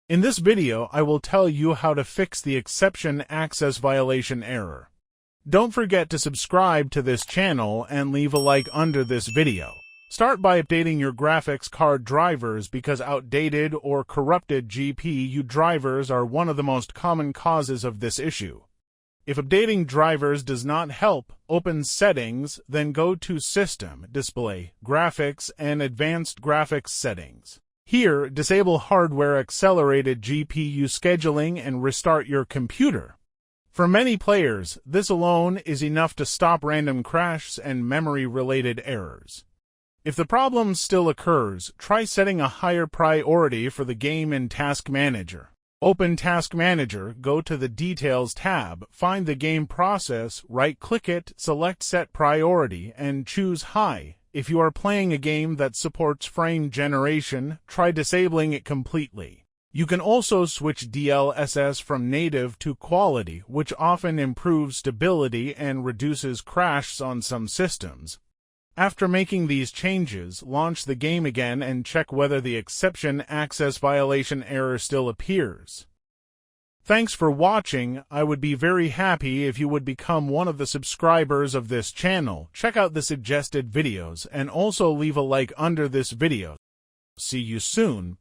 In this video, I will tell you how to fix the exception access violation error. Don't forget to subscribe to this channel and leave a like under this video. Start by updating your graphics card drivers because outdated or corrupted GPU drivers are one of the most common causes of this issue. If updating drivers does not help, open Settings, then go to System, Display, Graphics, and Advanced Graphics Settings. Here, disable hardware accelerated GPU scheduling and restart your computer. For many players, this alone is enough to stop random crashes and memory-related errors. If the problem still occurs, try setting a higher priority for the game in Task Manager. Open Task Manager, go to the Details tab, find the game process, right-click it, select Set Priority, and choose High. If you are playing a game that supports frame generation, try disabling it completely. You can also switch DLSS from native to quality, which often improves stability and reduces crashes on some systems. After making these changes, launch the game again and check whether the exception access violation error still appears. Thanks for watching. I would be very happy if you would become one of the subscribers of this channel. Check out the suggested videos and also leave a like under this video. See you soon.